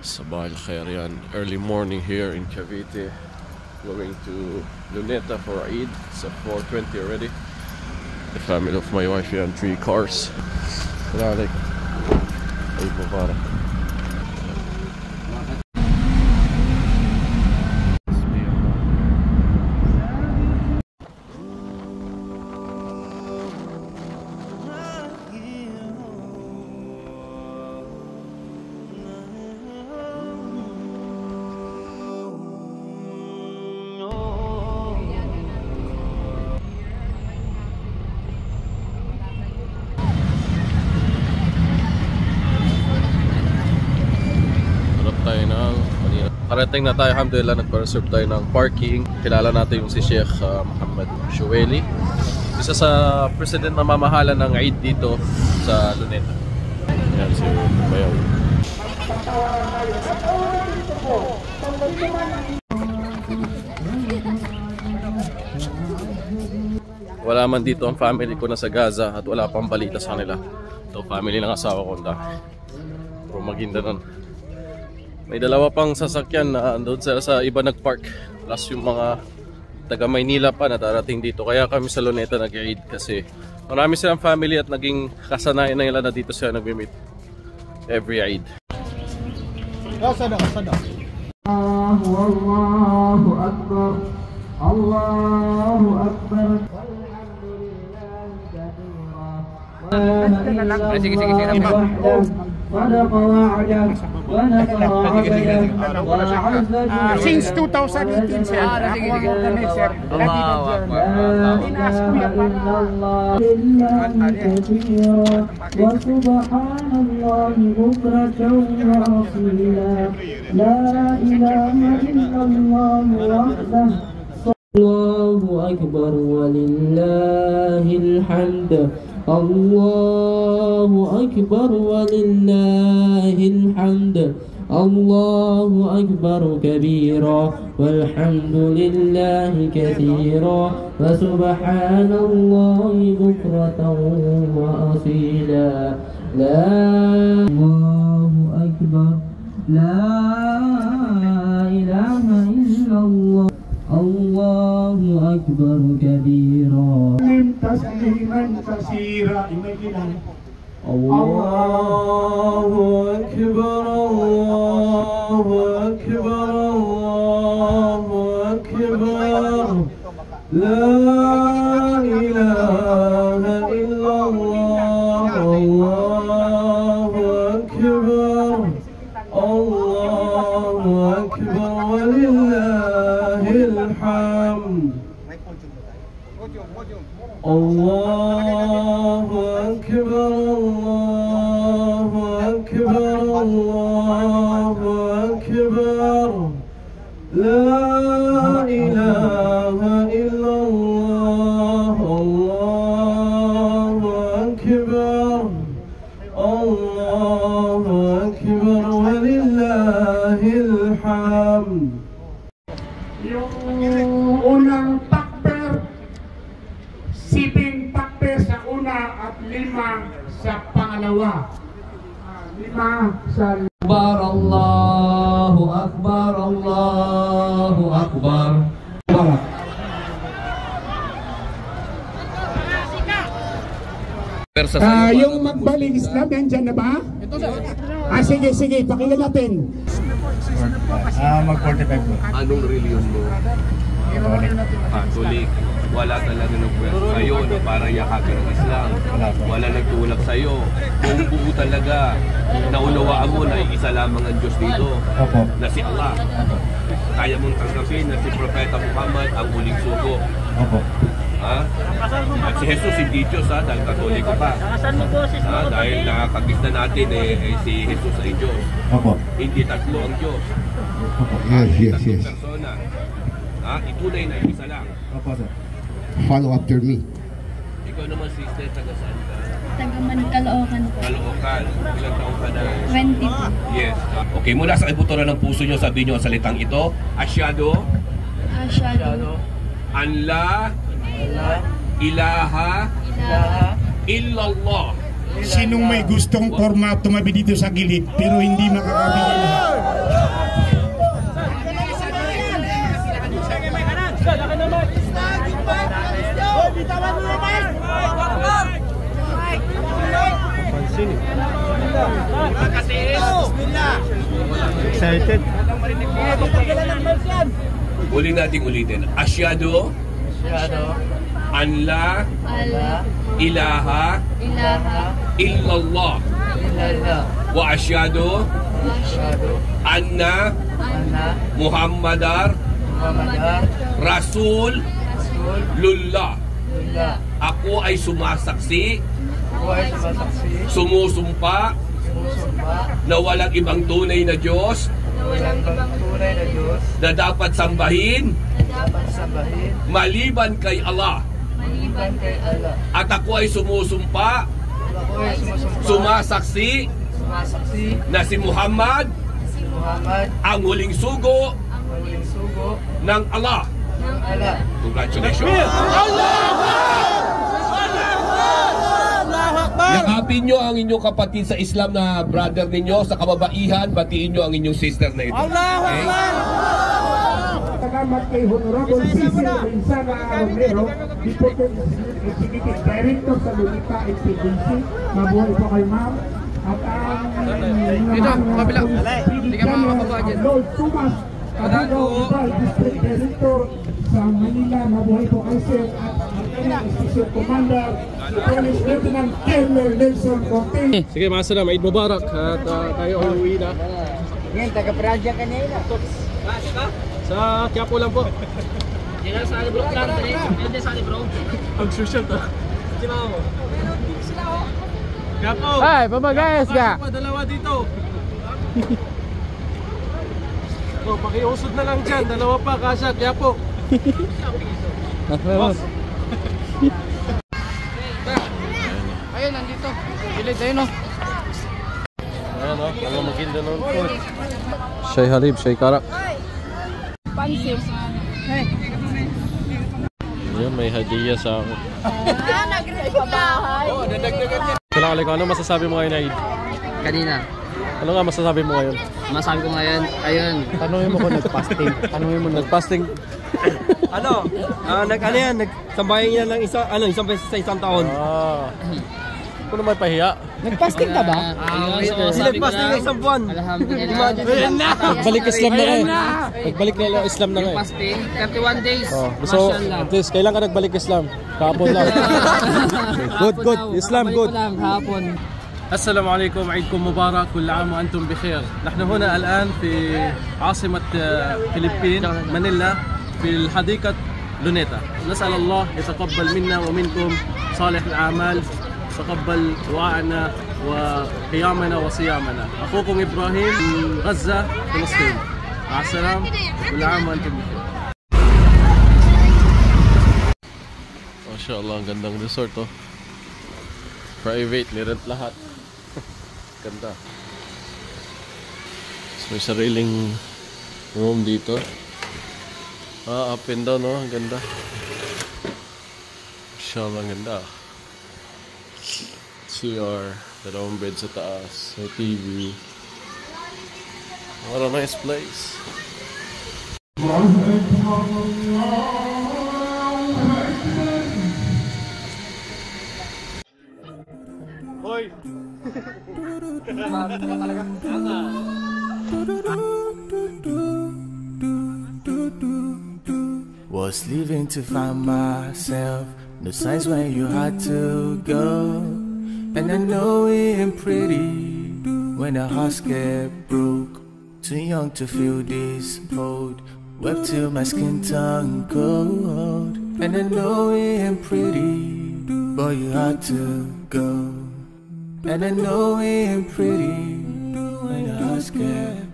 Sabah al Khair yan. Early morning here in Cavite. Going to Luneta for Eid. It's at 4:20 already. The family of my wife yan, 3 cars. Salaam alaikum. Eid Mubarak. Parating na tayo, alhamdulillah, nagpa-reserve tayo ng parking. Kilala natin yung si Sheikh Muhammad Shuwaili, isa sa president na mamahala ng Eid dito sa Luneta. Yan si Bayaw. Wala man dito ang family ko na sa Gaza at wala pang balita sa kanila. Ito family ng asawa ko na pero Maguindanon. May dalawa pang sasakyan na doon sa iba nagpark. Plus yung mga taga Maynila pa na darating dito. Kaya kami sa Luneta nag-Eid kasi marami silang family at naging kasanayan na nila na dito sila nag-meet every Eid. Sada. Allahu Akbar. Allahu Akbar. Since 2018, sir. Allahu Akbar. Allahu Akbar walillahil hamd. Allahu Akbar walillahil hamd. Allahu Akbar kabira walhamdulillahi kathira wa subhanallahi bukratan wa asila. Allahu Akbar, la ilaha illallah. Allahu Akbar kabira. Tasliman kasira. Allahu Akbar, Allahu Akbar, Allahu Akbar. La ilaha illallah. Allahu Akbar, Allahu Akbar walillahil hamd. Allahu Akbar, Allahu Akbar, Allahu Akbar. La ilaha illallah. Allahu Akbar, Allahu Akbar walillahil hamd. Yung unang takbir, 7 takbir sa una at 5 sa pangalawa. 5 sa Akbar, Allahu Akbar, Allahu Akbar. Yung magbaling Islam, nandyan na ba? Sige, pakinggan natin. Mag-45 po. Anong reliyon mo? Catholic. Wala talaga nagpwesto sa'yo na para yakapin ang Islam. Wala nagtulak sa'yo. Kung buo talaga, naunawaan mo na isa lamang ang Diyos dito, na si Allah. Kaya mong tanggapin na si Propeta Muhammad ang huling sugo. Ha? At si Jesus hindi Diyos, ha? Dahil Katoliko pa. Dahil nakakagis na natin si Jesus ay Diyos. Hindi tatlo ang Diyos. Yes. Persona. Itunay na isa lang. Follow after me. Ikaw naman, sister, taga saan ka? Taga Caloocan po. Caloocan. Ilang taon ka na? 20 po. Yes. Okay, mula sa ibuturan ng puso nyo, sabihin nyo ang salitang ito. Asyado. Anla. Ilaha. Illallah. Sinong may gustong forma tumabi dito sa gilid pero hindi makakabili lahat? Excited. Uli nating ulitin. Asyhadu an la ilaha illallah wa asyhadu anna Muhammadar Rasulullah. Ako ay sumasaksi, sumusumpa na walang ibang tunay na Diyos na dapat sambahin maliban kay Allah. At ako ay sumusumpa, sumasaksi na si Muhammad ang huling sugo ng Allah. Congratulations! Yakapin nyo ang inyong kapatid sa Islam na brother ninyo. Sa kababaihan, batiin nyo ang inyong sister na ito. Okay? Salamat kay Honorable Cecil Rinsana Romero, Deputy Executive Director sa Lunita XPDC. Mabuhay po kayo, ma'am. At ang Lord Sumas Abado, District Director sa Manila. Mabuhay po kayo, sir. At Station Commander, Police Lieutenant Colonel Nelson Cortez. Sige, mga salam, Eid Mubarak at tayo ay uwi na. Yan, taga-Praja kanina. Sa Quiapo lang po. Yan sa bro, plan din sa bro. Ang social to. Sino mo? Quiapo. Ay, pamagayas ka. Dalawa dito. Oh, pakiusod na lang dyan. Dalawa pa, kasya, Quiapo. Boss. Ayun, nandito. Bilid, ayun o. Ayan o, ang maganda nun po. Shay Halib, Shay Karak. Pansin. Ayun, may hadiah sa ako. Nag-ready pa bahay. Assalamualaikum, ano masasabi mo ngayon, Eid? Kanina. Ano nga masasabi mo ngayon? Masabi ko ngayon, ayun. Tanungin mo kung nag-fasting. Tanungin mo nag-fasting. Nagsambayan niya ng isang beses sa isang taon. Kung naman pahiya. Nag-fasting ka ba? Nag-fasting ng isang buwan. Alhamdulillah. Nagbalik Islam na kayo. Nagbalik na Islam na kayo. Fasting, 31 days. So, at least, kailan ka nagbalik Islam? Kahapon lang. Good. Islam, good. Hapon. السلام عليكم، عيدكم مبارك، كل عام وأنتم بخير. نحن هنا الآن في عاصمة فلبين مانيلا في الحديقة لونيتا. نسأل الله يتقبل منا ومنكم صالح الأعمال، تقبل دعاءنا وقيامنا وصيامنا. أخوكم إبراهيم من غزة فلسطين. مع السلامة، كل عام وأنتم بخير. ما شاء الله، ang gandang resort oh. Private, nirent lahat. Ganda. So, may sariling room dito. Up and down, no? Ang ganda. Mashallah, ang ganda. CR, dalawang bed sa taas, may TV. What a nice place. Hoy! Was leaving to find myself, no signs when you had to go. And I know it ain't pretty when our hearts get broke. Too young to feel this cold, wept till my skin turned cold. And I know it ain't pretty, but you had to go. And I know it ain't pretty when your hearts get